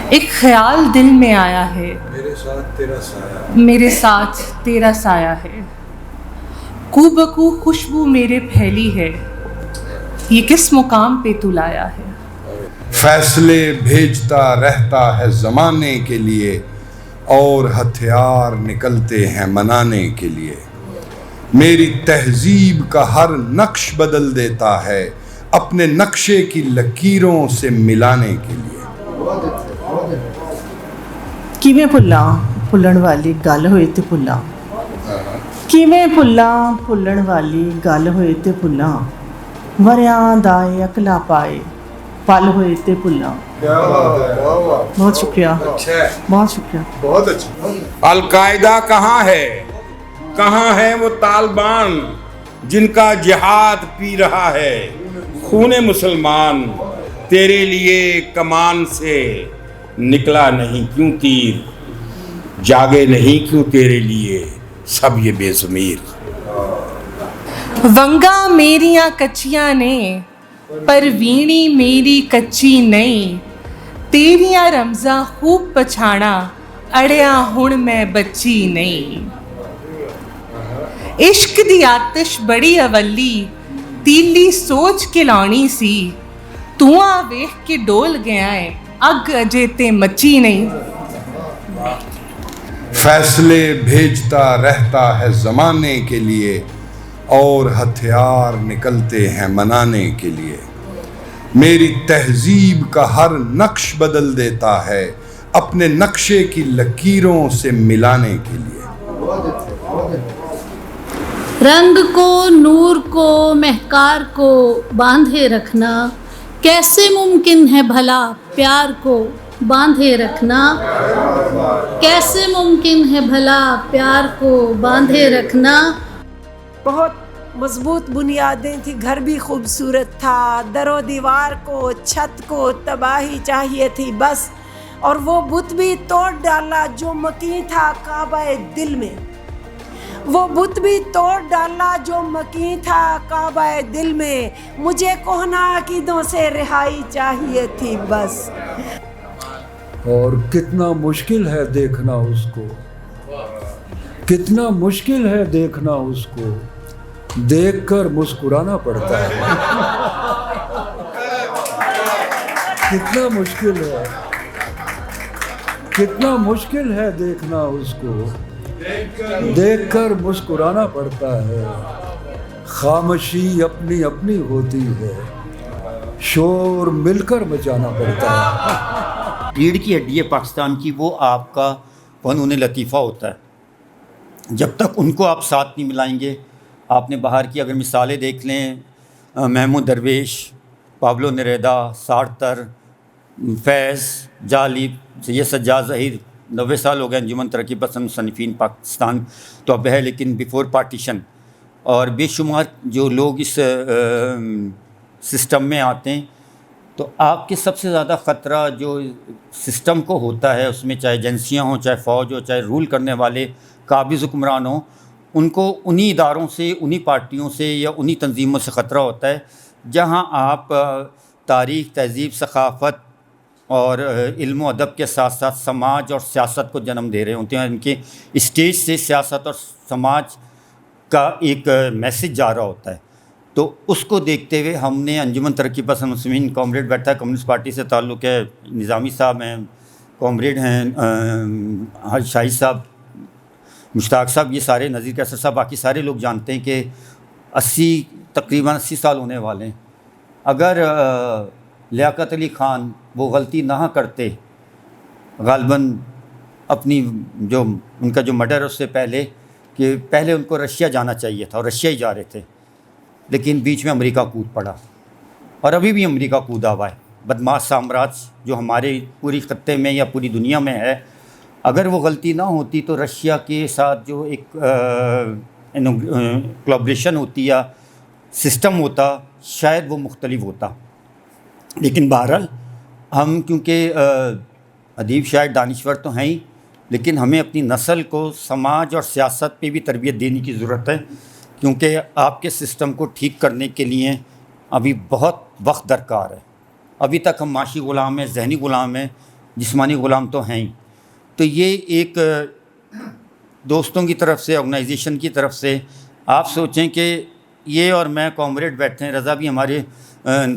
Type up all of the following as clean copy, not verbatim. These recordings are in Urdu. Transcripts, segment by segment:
ایک خیال دل میں آیا ہے، میرے ساتھ تیرا سایہ، میرے ساتھ تیرا سایہ ہے، کو بکو خوشبو میرے پھیلی ہے، یہ کس مقام پہ تو لایا ہے۔ فیصلے بھیجتا رہتا ہے زمانے کے لیے، اور ہتھیار نکلتے ہیں منانے کے لیے۔ میری تہذیب کا ہر نقش بدل دیتا ہے، اپنے نقشے کی لکیروں سے ملانے کے لیے۔ کیویں بھلاں بھلن والی گل ہوئے تے بھلاں، کیویں بھلاں بھلن والی گل ہوئے تے بھلاں، وریاں دا اکلا پائے پل ہوئے تے بھلاں۔ بہت شکریہ، بہت شکریہ، بہت اچھا۔ القاعدہ کہاں ہے، کہاں ہے وہ طالبان جن کا جہاد پی رہا ہے خون مسلمان؟ تیرے لیے کمان سے نکلا نہیں کیوں تیر، جاگے نہیں کیوں تیرے لیے سب یہ بے ضمیر۔ ونگا میریاں کچیاں نے پر ویڑی میری کچی نہیں، تیریاں رمزاں خوب پچھانا اڑیاں ہن میں بچی نہیں۔ عشق دی آتش بڑی اولی تیلی سوچ کے لانی سی، تواں ویکھ کے ڈول گیا ہے اگ اجے تے مچی نہیں۔ فیصلے بھیجتا رہتا ہے زمانے کے لیے، اور ہتھیار نکلتے ہیں منانے کے لیے۔ میری تہذیب کا ہر نقش بدل دیتا ہے، اپنے نقشے کی لکیروں سے ملانے کے لیے۔ رنگ کو نور کو مہکار کو باندھے رکھنا، کیسے ممکن ہے بھلا پیار کو باندھے رکھنا، کیسے ممکن ہے بھلا پیار کو باندھے رکھنا۔ بہت مضبوط بنیادیں تھی، گھر بھی خوبصورت تھا، در و دیوار کو چھت کو تباہی چاہیے تھی بس، اور وہ بت بھی توڑ ڈالا جو مکیں تھا کعبہ دل میں، وہ بت بھی توڑ ڈالا جو مکیں تھا کعبہ دل میں، مجھے کہنا عقیدوں سے رہائی چاہیے تھی بس۔ اور کتنا مشکل ہے دیکھنا اس کو، کتنا مشکل ہے دیکھنا اس کو، دیکھ کر مسکرانا پڑتا ہے۔ کتنا مشکل ہے، کتنا مشکل ہے دیکھنا اس کو، دیکھ کر مسکرانا پڑتا ہے۔ خاموشی اپنی اپنی ہوتی ہے، شور مل کر مچانا پڑتا ہے۔ ریڑھ کی ہڈی ہے پاکستان کی، وہ آپ کا فنون لطیفہ ہوتا ہے۔ جب تک ان کو آپ ساتھ نہیں ملائیں گے، آپ نے باہر کی اگر مثالیں دیکھ لیں، محمود درویش، پابلو نیرودا، سارتر، فیض، جالب، سید سجاد ظہیر، 90 سال ہو گئے انجمن ترقی پسند مصنفین پاکستان تو اب ہے، لیکن بیفور پارٹیشن، اور بے شمار جو لوگ اس سسٹم میں آتے ہیں، تو آپ کے سب سے زیادہ خطرہ جو سسٹم کو ہوتا ہے، اس میں چاہے ایجنسیاں ہوں، چاہے فوج ہو، چاہے رول کرنے والے قابض حکمران ہوں، ان کو انہی اداروں سے، انہی پارٹیوں سے یا انہی تنظیموں سے خطرہ ہوتا ہے جہاں آپ تاریخ، تہذیب، ثقافت اور علم و ادب کے ساتھ ساتھ سماج اور سیاست کو جنم دے رہے ہوتے ہیں۔ ان کے اسٹیج سے سیاست اور سماج کا ایک میسج جا رہا ہوتا ہے، تو اس کو دیکھتے ہوئے ہم نے انجمن ترقی پسند مسلمین، کامریڈ بیٹھا ہے، کمیونسٹ پارٹی سے تعلق ہے، نظامی صاحب ہیں، کامریڈ ہیں، حاج شاہد صاحب، مشتاق صاحب، یہ سارے، نذیر کیسر صاحب، باقی سارے لوگ جانتے ہیں کہ تقریباً 80 سال ہونے والے ہیں۔ اگر لیاقت علی خان وہ غلطی نہ کرتے، غالباً اپنی جو ان کا جو مرڈر ہے اس سے پہلے، کہ پہلے ان کو رشیا جانا چاہیے تھا اور رشیا ہی جا رہے تھے، لیکن بیچ میں امریکہ کود پڑا، اور ابھی بھی امریکہ کودا ہوا ہے۔ بدماش سامراج جو ہمارے پوری خطے میں یا پوری دنیا میں ہے، اگر وہ غلطی نہ ہوتی تو رشیا کے ساتھ جو ایک کولابریشن ہوتی یا سسٹم ہوتا، شاید وہ مختلف ہوتا۔ لیکن بہرحال ہم کیونکہ ادیب، شاعر، دانشور تو ہیں ہی، لیکن ہمیں اپنی نسل کو سماج اور سیاست پہ بھی تربیت دینے کی ضرورت ہے، کیونکہ آپ کے سسٹم کو ٹھیک کرنے کے لیے ابھی بہت وقت درکار ہے۔ ابھی تک ہم معاشی غلام ہیں، ذہنی غلام ہیں، جسمانی غلام تو ہیں ہی. تو یہ ایک دوستوں کی طرف سے، آرگنائزیشن کی طرف سے آپ سوچیں کہ یہ اور میں کامریڈ بیٹھے ہیں. رضا بھی ہمارے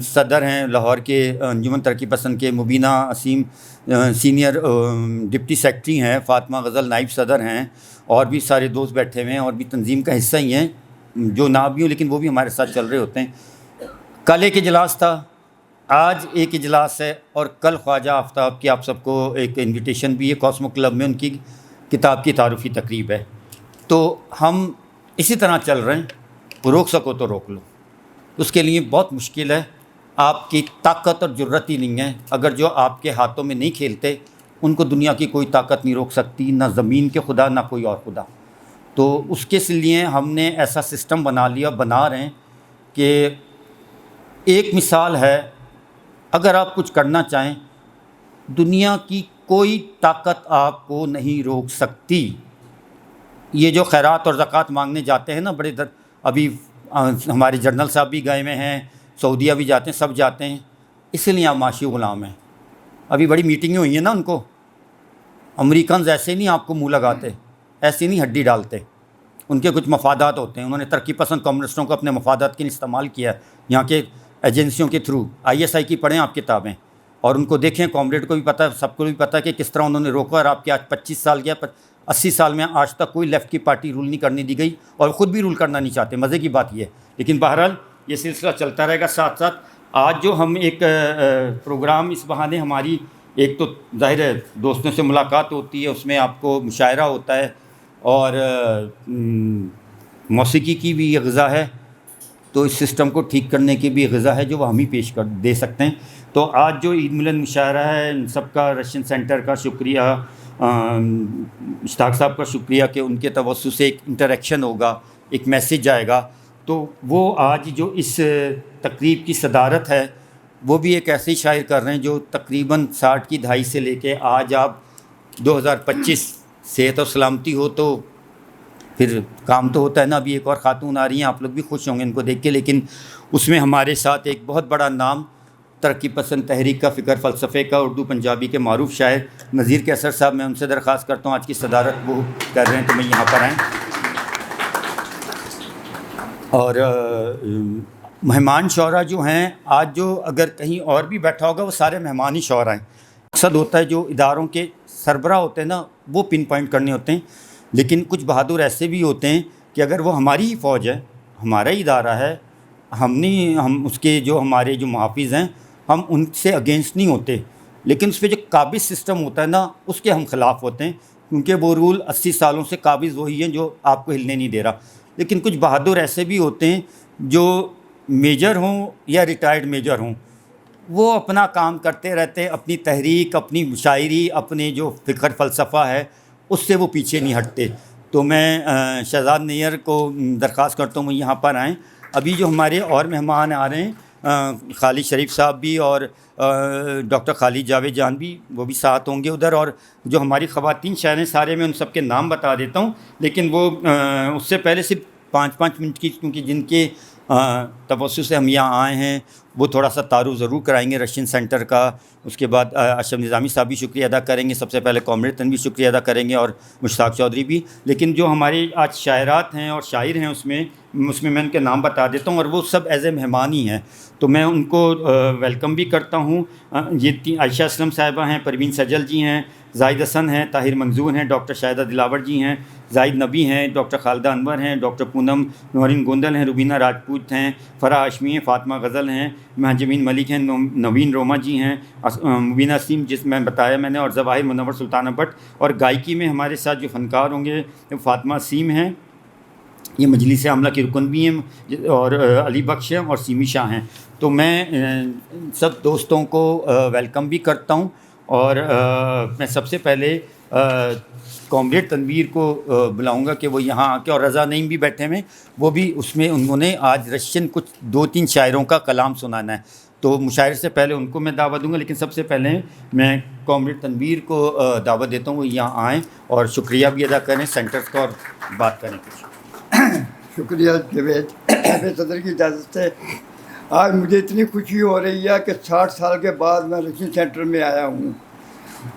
صدر ہیں لاہور کے انجمن ترقی پسند کے، مبینہ اسیم سینئر ڈپٹی سیکرٹری ہیں، فاطمہ غزل نائب صدر ہیں، اور بھی سارے دوست بیٹھے ہوئے ہیں اور بھی تنظیم کا حصہ ہی ہیں جو نہ بھی ہوں لیکن وہ بھی ہمارے ساتھ چل رہے ہوتے ہیں. کل ایک اجلاس تھا، آج ایک اجلاس ہے، اور کل خواجہ آفتاب کی آپ سب کو ایک انویٹیشن بھی ہے کاسمو کلب میں، ان کی کتاب کی تعارفی تقریب ہے. تو ہم اسی طرح چل رہے ہیں، روک سکو تو روک لو. اس کے لیے بہت مشکل ہے، آپ کی طاقت اور جرت ہی نہیں ہے. اگر جو آپ کے ہاتھوں میں نہیں کھیلتے ان کو دنیا کی کوئی طاقت نہیں روک سکتی، نہ زمین کے خدا نہ کوئی اور خدا. تو اس کے لیے ہم نے ایسا سسٹم بنا رہے ہیں کہ ایک مثال ہے، اگر آپ کچھ کرنا چاہیں دنیا کی کوئی طاقت آپ کو نہیں روک سکتی. یہ جو خیرات اور زکوٰۃ مانگنے جاتے ہیں نا بڑے ابھی ہمارے جنرل صاحب بھی گئے ہوئے ہیں، سعودیہ بھی جاتے ہیں، سب جاتے ہیں، اس لیے آپ معاشی غلام ہیں. ابھی بڑی میٹنگیں ہوئی ہیں نا ان کو. امریکنز ایسے نہیں آپ کو منہ لگاتے، ایسے نہیں ہڈی ڈالتے، ان کے کچھ مفادات ہوتے ہیں. انہوں نے ترقی پسند کمیونسٹوں کو اپنے مفادات کے لیے استعمال کیا ہے یہاں کے ایجنسیوں کے تھرو. ISI کی پڑھیں آپ کتابیں اور ان کو دیکھیں. کامریڈ کو بھی پتہ ہے، سب کو بھی پتہ ہے کہ کس طرح انہوں نے روکا. اور آپ کے آج 25 سال گیا، 80 سال میں آج تک کوئی لیفٹ کی پارٹی رول نہیں کرنے دی گئی، اور خود بھی رول کرنا نہیں چاہتے. مزے کی بات یہ ہے. لیکن بہرحال یہ سلسلہ چلتا رہے گا. ساتھ ساتھ آج جو ہم ایک پروگرام اس بہانے ہماری ایک تو ظاہر ہے دوستوں سے ملاقات ہوتی ہے، اس میں آپ کو مشاعرہ ہوتا ہے اور موسیقی کی بھی یہ غذا ہے. تو اس سسٹم کو ٹھیک کرنے کی بھی غذا ہے جو وہ ہم ہی پیش کر دے سکتے ہیں. تو آج جو عید ملن مشاعرہ ہے، ان سب کا رشین سینٹر کا شکریہ، اشتاق صاحب کا شکریہ کہ ان کے توسط سے ایک انٹریکشن ہوگا، ایک میسیج آئے گا. تو وہ آج جو اس تقریب کی صدارت ہے وہ بھی ایک ایسے ہی شاعر کر رہے ہیں جو تقریباً 60 کی دہائی سے لے کے آج آپ 2025 صحت اور سلامتی ہو تو پھر کام تو ہوتا ہے نا. ابھی ایک اور خاتون آ رہی ہیں، آپ لوگ بھی خوش ہوں گے ان کو دیکھ کے. لیکن اس میں ہمارے ساتھ ایک بہت بڑا نام ترقی پسند تحریک کا، فکر فلسفے کا، اردو پنجابی کے معروف شاعر نذیر کیسر صاحب. میں ان سے درخواست کرتا ہوں آج کی صدارت وہ کر رہے ہیں تو میں یہاں پر آئیں. اور مہمان شعراء جو ہیں آج، جو اگر کہیں اور بھی بیٹھا ہوگا وہ سارے مہمان ہی شعراء ہیں. مقصد ہوتا ہے جو اداروں کے سربراہ ہوتے ہیں نا وہ پن پوائنٹ کرنے ہوتے ہیں. لیکن کچھ بہادر ایسے بھی ہوتے ہیں کہ اگر وہ ہماری ہی فوج ہے، ہمارا ہی ادارہ ہے، ہم اس کے جو ہمارے جو محافظ ہیں ہم ان سے اگینسٹ نہیں ہوتے، لیکن اس پہ جو قابض سسٹم ہوتا ہے نا اس کے ہم خلاف ہوتے ہیں، کیونکہ وہ رول 80 سالوں سے قابض وہی ہیں جو آپ کو ہلنے نہیں دے رہا. لیکن کچھ بہادر ایسے بھی ہوتے ہیں جو میجر ہوں یا ریٹائرڈ میجر ہوں، وہ اپنا کام کرتے رہتے ہیں، اپنی تحریک، اپنی شاعری، اپنے جو فکر فلسفہ ہے اس سے وہ پیچھے نہیں ہٹتے. تو میں شہزاد نیئر کو درخواست کرتا ہوں وہ یہاں پر آئیں. ابھی جو ہمارے اور مہمان آ رہے ہیں، خالد شریف صاحب بھی اور ڈاکٹر خالد جاوید جان بھی، وہ بھی ساتھ ہوں گے ادھر. اور جو ہماری خواتین شاعر ہیں سارے میں ان سب کے نام بتا دیتا ہوں، لیکن وہ اس سے پہلے صرف 5 منٹ کی، کیونکہ جن کے توسط سے ہم یہاں آئے ہیں وہ تھوڑا سا تعارف ضرور کرائیں گے رشین سینٹر کا. اس کے بعد اشرف نظامی صاحب بھی شکریہ ادا کریں گے، سب سے پہلے کامریڈ تنویر بھی شکریہ ادا کریں گے، اور مشتاق چودھری بھی. لیکن جو ہمارے آج شاعرات ہیں اور شاعر ہیں اس میں میں ان کے نام بتا دیتا ہوں، اور وہ سب ایز اے مہمان ہی ہیں تو میں ان کو ویلکم بھی کرتا ہوں. یہ عائشہ اسلم صاحبہ ہیں، پروین سجل جی ہیں، زاہد حسن ہیں، طاہر منظور ہیں، ڈاکٹر شاہدہ دلاور جی ہیں، زاہد نبی ہیں، ڈاکٹر خالدہ انور ہیں، ڈاکٹر پونم نورین گوندل ہیں، روبینہ راجپوت ہیں، فرح ہاشمی ہیں، فاطمہ غزل ہیں، مہجمین ملک ہیں، نوین روما جی ہیں، مبینہ اسیم جس میں بتایا میں نے، اور ظواہر منور سلطانہ بٹ. اور گائکی میں ہمارے ساتھ جو فنکار ہوں گے فاطمہ اسیم ہیں، یہ مجلس عاملہ کی رکن بھی ہیں، اور علی بخش ہیں اور سیمی شاہ ہیں. تو میں سب دوستوں کو ویلکم بھی کرتا ہوں. اور میں سب سے پہلے کامریڈ تنویر کو بلاؤں گا کہ وہ یہاں آ کے، اور رضا نعیم بھی بیٹھے ہوئے، وہ بھی اس میں انہوں نے آج رشین کچھ 2-3 شاعروں کا کلام سنانا ہے. تو مشاعرے سے پہلے ان کو میں دعوت دوں گا، لیکن سب سے پہلے میں کامریڈ تنویر کو دعوت دیتا ہوں وہ یہاں آئیں اور شکریہ بھی ادا کریں سینٹرز کا اور بات کریں کچھ. شکریہ جاوید صدر کی اجازت سے. آج مجھے اتنی خوشی ہو رہی ہے کہ 60 سال کے بعد میں رشین سینٹر میں آیا ہوں.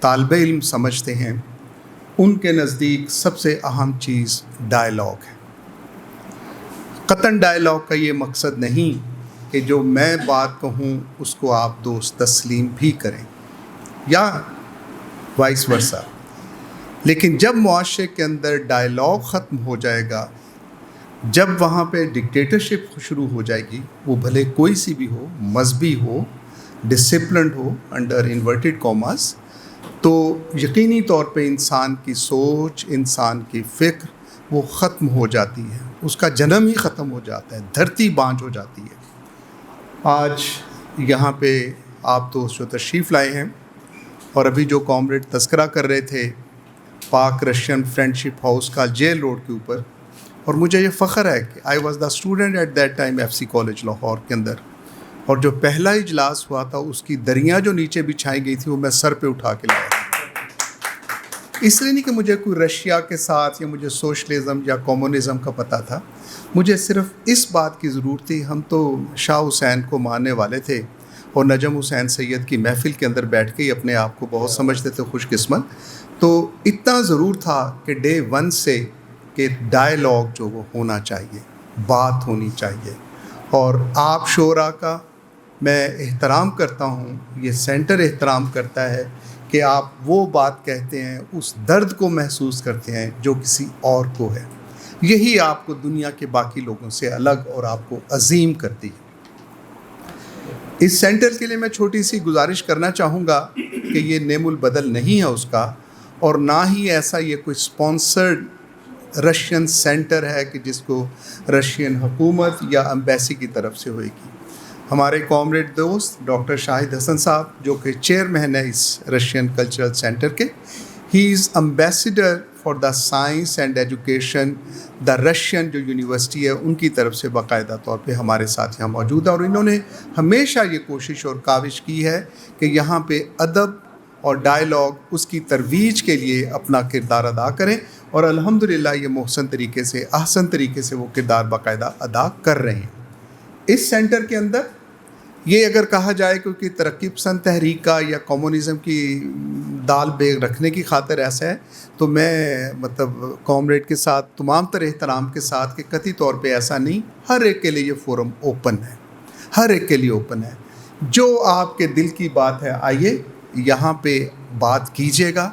طالب علم سمجھتے ہیں ان کے نزدیک سب سے اہم چیز ڈائلاگ ہے. قطعاً ڈائلاگ کا یہ مقصد نہیں کہ جو میں بات کہوں اس کو آپ دوست تسلیم بھی کریں یا وائس ورثہ، لیکن جب معاشرے کے اندر ڈائلاگ ختم ہو جائے گا، جب وہاں پہ ڈکٹیٹرشپ شروع ہو جائے گی، وہ بھلے کوئی سی بھی ہو، مذہبی ہو، ڈسپلنڈ ہو انڈر انورٹڈ کاماز، تو یقینی طور پہ انسان کی سوچ، انسان کی فکر وہ ختم ہو جاتی ہے، اس کا جنم ہی ختم ہو جاتا ہے، دھرتی بانجھ ہو جاتی ہے. آج یہاں پہ آپ دوست جو تشریف لائے ہیں اور ابھی جو کامریڈ تذکرہ کر رہے تھے پاک رشین فرینڈشپ ہاؤس کا جیل روڈ کے اوپر، اور مجھے یہ فخر ہے کہ I was the student at that time F C college Lahore کے اندر، اور جو پہلا اجلاس ہوا تھا اس کی دریاں جو نیچے بچھائی گئی تھی وہ میں سر پہ اٹھا کے لایا. اس لیے نہیں کہ مجھے کوئی رشیا کے ساتھ یا مجھے سوشلزم یا کمیونزم کا پتہ تھا، مجھے صرف اس بات کی ضرورت تھی. ہم تو شاہ حسین کو ماننے والے تھے اور نجم حسین سید کی محفل کے اندر بیٹھ کے ہی اپنے آپ کو بہت سمجھتے تھے خوش قسمت. تو اتنا ضرور تھا کہ ڈے ون سے کہ ڈائلاگ جو وہ ہونا چاہیے، بات ہونی چاہیے. اور آپ شعراء کا میں احترام کرتا ہوں، یہ سینٹر احترام کرتا ہے کہ آپ وہ بات کہتے ہیں، اس درد کو محسوس کرتے ہیں جو کسی اور کو ہے. یہی آپ کو دنیا کے باقی لوگوں سے الگ اور آپ کو عظیم کرتی ہے. اس سینٹر کے لیے میں چھوٹی سی گزارش کرنا چاہوں گا کہ یہ نیم البدل نہیں ہے اس کا، اور نہ ہی ایسا یہ کوئی اسپانسرڈ رشین سینٹر ہے کہ جس کو رشین حکومت یا امبیسی کی طرف سے ہوئے گی. ہمارے کامریڈ دوست ڈاکٹر شاہد حسن صاحب جو کہ چیئرمین ہے اس رشین کلچرل سینٹر کے، he is ambassador for the science and education, the Russian جو یونیورسٹی ہے ان کی طرف سے باقاعدہ طور پہ ہمارے ساتھ یہاں موجود ہے. اور انہوں نے ہمیشہ یہ کوشش اور کاوش کی ہے کہ یہاں پہ ادب اور ڈائلاگ اس کی ترویج کے لیے اپنا کردار ادا کریں، اور الحمدللہ یہ محسن طریقے سے، احسن طریقے سے وہ کردار باقاعدہ ادا کر رہے ہیں. اس سینٹر کے اندر یہ اگر کہا جائے کہ ترقی پسند تحریک کا یا کمیونزم کی دال بیگ رکھنے کی خاطر ایسا ہے، تو میں کامریڈ کے ساتھ تمام تر احترام کے ساتھ کہ قطعی طور پہ ایسا نہیں. ہر ایک کے لیے یہ فورم اوپن ہے، ہر ایک کے لیے اوپن ہے. جو آپ کے دل کی بات ہے آئیے یہاں پہ بات کیجیے گا،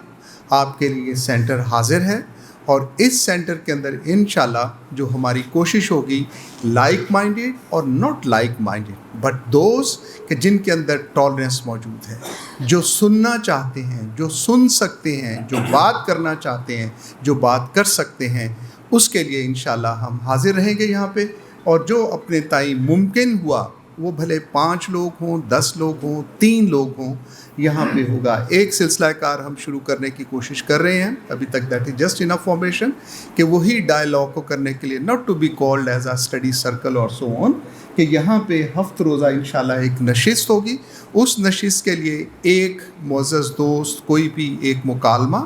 آپ کے لیے سینٹر حاضر ہے. اور اس سینٹر کے اندر انشاءاللہ جو ہماری کوشش ہوگی، لائک مائنڈیڈ اور not like minded but those کہ جن کے اندر ٹالرنس موجود ہے، جو سننا چاہتے ہیں، جو سن سکتے ہیں، جو بات کرنا چاہتے ہیں، جو بات کر سکتے ہیں، اس کے لیے انشاءاللہ ہم حاضر رہیں گے یہاں پہ. اور جو اپنے تئیں ممکن ہوا، وہ بھلے 5 لوگ ہوں، 10 لوگ ہوں، 3 لوگ ہوں، یہاں پہ ہوگا. ایک سلسلہ کار ہم شروع کرنے کی کوشش کر رہے ہیں ابھی تک، that is just information, کہ وہی ڈائلاگ کو کرنے کے لیے not to be called as a study circle اور سو آن، کہ یہاں پہ ہفت روزہ انشاءاللہ ایک نشست ہوگی. اس نشست کے لیے ایک معزز دوست کوئی بھی ایک مکالمہ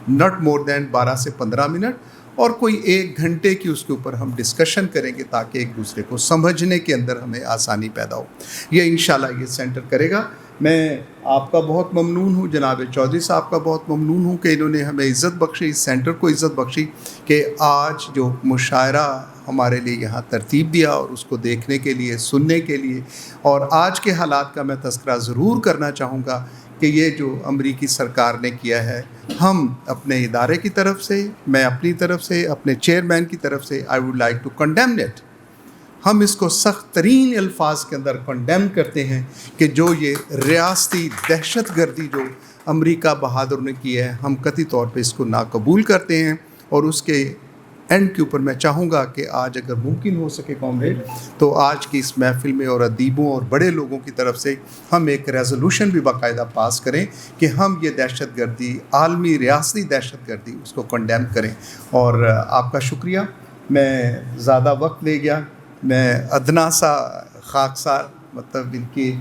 ناٹ مور دین 12 سے 15 منٹ، اور کوئی 1 گھنٹے کی اس کے اوپر ہم ڈسکشن کریں گے تاکہ ایک دوسرے کو سمجھنے کے اندر ہمیں آسانی پیدا ہو. یہ انشاءاللہ یہ سینٹر کرے گا. میں آپ کا بہت ممنون ہوں، جناب چودھری صاحب کا بہت ممنون ہوں کہ انہوں نے ہمیں عزت بخشی، اس سینٹر کو عزت بخشی کہ آج جو مشاعرہ ہمارے لیے یہاں ترتیب دیا اور اس کو دیکھنے کے لیے، سننے کے لیے. اور آج کے حالات کا میں تذکرہ ضرور کرنا چاہوں گا کہ یہ جو امریکی سرکار نے کیا ہے، ہم اپنے ادارے کی طرف سے، میں اپنی طرف سے، اپنے چیئرمین کی طرف سے I would like to condemn it. ہم اس کو سخت ترین الفاظ کے اندر کنڈیم کرتے ہیں کہ جو یہ ریاستی دہشت گردی جو امریکہ بہادر نے کی ہے، ہم قطعی طور پہ اس کو ناقبول کرتے ہیں. اور اس کے اینڈ کے اوپر میں چاہوں گا کہ آج اگر ممکن ہو سکے کامریڈ، تو آج کی اس محفل میں اور ادیبوں اور بڑے لوگوں کی طرف سے ہم ایک ریزولوشن بھی باقاعدہ پاس کریں کہ ہم یہ دہشت گردی، عالمی ریاستی دہشت گردی، اس کو کنڈیم کریں. اور آپ کا شکریہ. میں زیادہ وقت لے گیا، میں ادنا سا خاکسار ان کے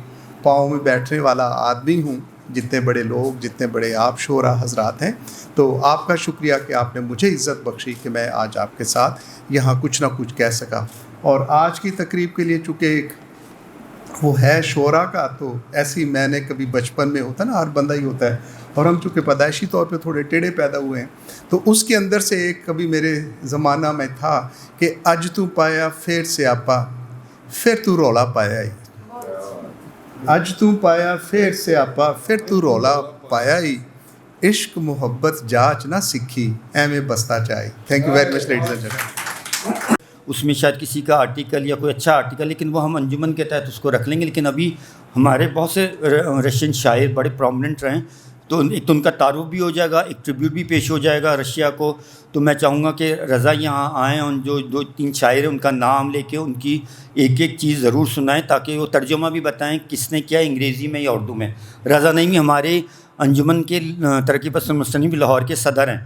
پاؤں میں بیٹھنے والا آدمی ہوں، جتنے بڑے لوگ، جتنے بڑے آپ شعراء حضرات ہیں. تو آپ کا شکریہ کہ آپ نے مجھے عزت بخشی کہ میں آج آپ کے ساتھ یہاں کچھ نہ کچھ کہہ سکا. اور آج کی تقریب کے لیے چونکہ ایک وہ ہے شعراء کا، تو ایسی میں نے کبھی بچپن میں ہوتا نا، ہر بندہ ہی ہوتا ہے، اور ہم چونکہ پیدائشی طور پہ تھوڑے ٹیڑھے پیدا ہوئے ہیں، تو اس کے اندر سے ایک کبھی میرے زمانہ میں تھا کہ اج تو پایا پھر سیاپا پھر تو رولا پایا ہی، اج تو پایا پھر سیاپا پھر تو رولا پایا ہی، عشق محبت جاچ نہ سکھی ایویں بستا چاہی. Thank you very much ladies and gentleman. اس میں شاید کسی کا آرٹیکل یا کوئی اچھا آرٹیکل، لیکن وہ ہم انجمن کے تحت اس کو رکھ لیں گے. لیکن ابھی ہمارے بہت سے رشین شاعر بڑے پرومننٹ رہیں، تو ایک تو ان کا تعارف بھی ہو جائے گا، ایک ٹریبیوٹ بھی پیش ہو جائے گا رشیا کو. تو میں چاہوں گا کہ رضا یہاں آئیں، اور جو 2-3 شاعر ہیں ان کا نام لے کے ان کی ایک ایک چیز ضرور سنائیں، تاکہ وہ ترجمہ بھی بتائیں کس نے کیا، انگریزی میں یا اردو میں. رضا نعیمی ہمارے انجمن کے ترقی پسند مصنف لاہور کے صدر ہیں.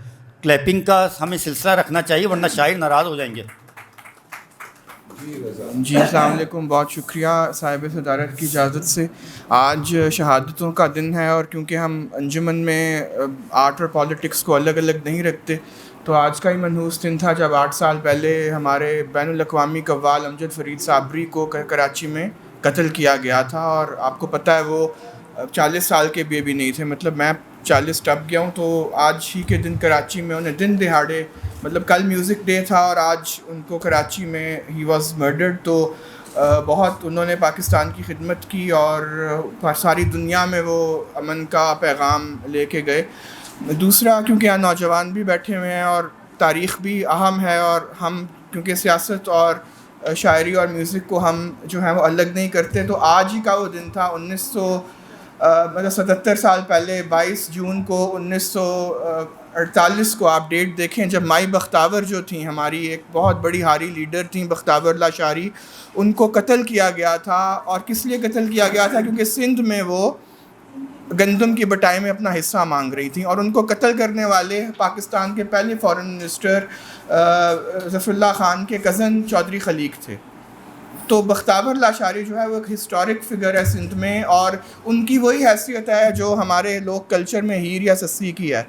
کلیپنگ کا ہمیں سلسلہ رکھنا چاہیے ورنہ شاعر ناراض ہو جائیں گے. جی السلام علیکم، بہت شکریہ صاحب صدارت کی اجازت سے. آج شہادتوں کا دن ہے، اور کیونکہ ہم انجمن میں آرٹ اور پالیٹکس کو الگ الگ نہیں رکھتے، تو آج کا ہی منحوس دن تھا جب 8 سال پہلے ہمارے بین الاقوامی قوال امجد فرید صابری کو کراچی میں قتل کیا گیا تھا. اور آپ کو پتہ ہے وہ 40 سال کے بھی نہیں تھے، مطلب میں 40 ٹپ گیا ہوں. تو آج ہی کے دن کراچی میں انہیں دن دہاڑے، مطلب کل میوزک ڈے تھا اور آج ان کو کراچی میں ہی واز مرڈرڈ. تو بہت انہوں نے پاکستان کی خدمت کی اور ساری دنیا میں وہ امن کا پیغام لے کے گئے. دوسرا، کیونکہ یہاں نوجوان بھی بیٹھے ہوئے ہیں اور تاریخ بھی اہم ہے، اور ہم کیونکہ سیاست اور شاعری اور میوزک کو ہم جو ہے وہ الگ نہیں کرتے، تو آج ہی کا وہ دن تھا 77 سال پہلے 22 جون کو 1948 کو. آپ ڈیٹ دیکھیں جب مائی بختاور جو تھیں، ہماری ایک بہت بڑی ہاری لیڈر تھیں بختاور لاشاری، ان کو قتل کیا گیا تھا. اور کس لیے قتل کیا گیا تھا؟ کیونکہ سندھ میں وہ گندم کی بٹائی میں اپنا حصہ مانگ رہی تھیں، اور ان کو قتل کرنے والے پاکستان کے پہلے فارن منسٹر ظفر اللہ خان کے کزن چودھری خلیق تھے. تو بختاور لاشاری جو ہے وہ ایک ہسٹورک فگر ہے سندھ میں، اور ان کی وہی حیثیت ہے جو ہمارے لوک کلچر میں ہیر یا سسی کی ہے.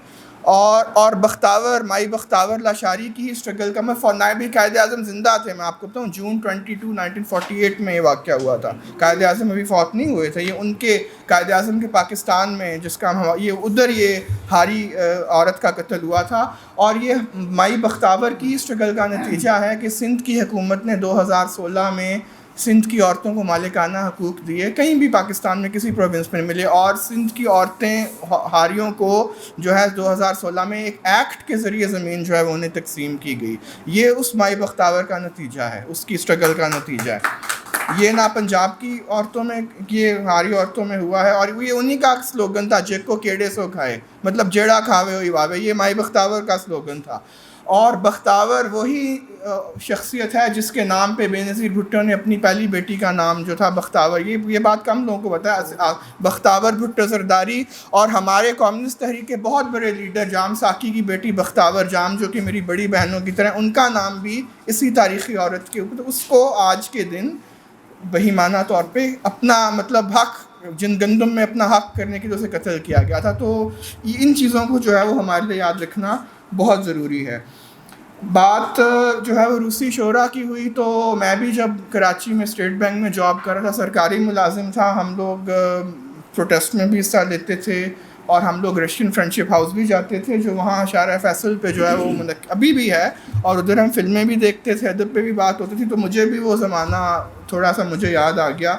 اور بختاور مائی بختاور لاشاری کی ہی اسٹرگل کا، میں نائب قائد اعظم زندہ تھے، میں آپ کو بتاؤں جون 22 1948 میں یہ واقعہ ہوا تھا. قائد اعظم ابھی فوت نہیں ہوئے تھے، یہ ان کے قائد اعظم کے پاکستان میں جس کا یہ ادھر یہ ہاری عورت کا قتل ہوا تھا. اور یہ مائی بختاور کی اسٹرگل کا نتیجہ ہے کہ سندھ کی حکومت نے 2016 میں سندھ کی عورتوں کو مالکانہ حقوق دیے، کہیں بھی پاکستان میں کسی پروونس میں ملے. اور سندھ کی عورتیں ہاریوں کو جو ہے 2016 میں ایک ایکٹ کے ذریعے زمین جو ہے وہ انہیں تقسیم کی گئی. یہ اس مائی بختاور کا نتیجہ ہے، اس کی اسٹرگل کا نتیجہ ہے. یہ نہ پنجاب کی عورتوں میں، یہ ہاری عورتوں میں ہوا ہے، اور یہ انہی کا سلوگن تھا، جے کو کیڑے سو کھائے، مطلب جیڑا کھاوے ہوئی واوے، یہ مائی بختاور کا سلوگن تھا. اور بختاور وہی شخصیت ہے جس کے نام پہ بے نظیر بھٹو نے اپنی پہلی بیٹی کا نام جو تھا بختاور، یہ بات کم لوگوں کو پتہ ہے. بختاور بھٹو زرداری اور ہمارے کمیونسٹ تحریک کے بہت بڑے لیڈر جام ساکی کی بیٹی بختاور جام، جو کہ میری بڑی بہنوں کی طرح، ان کا نام بھی اسی تاریخی عورت کے اوپر. تو اس کو آج کے دن بہیمانہ طور پہ اپنا مطلب حق، جن گندم میں اپنا حق کرنے کی وجہ سے قتل کیا گیا تھا. تو ان چیزوں کو جو ہے وہ ہمارے لیے یاد رکھنا بہت ضروری ہے. بات جو ہے وہ روسی شعراء کی ہوئی، تو میں بھی جب کراچی میں اسٹیٹ بینک میں جاب کر رہا تھا، سرکاری ملازم تھا، ہم لوگ پروٹیسٹ میں بھی حصہ لیتے تھے، اور ہم لوگ رشین فرینڈشپ ہاؤس بھی جاتے تھے جو وہاں شارع فیصل پہ جو ہے وہ ابھی بھی ہے، اور ادھر ہم فلمیں بھی دیکھتے تھے، ادب پہ بھی بات ہوتی تھی. تو مجھے بھی وہ زمانہ تھوڑا سا مجھے یاد آ گیا.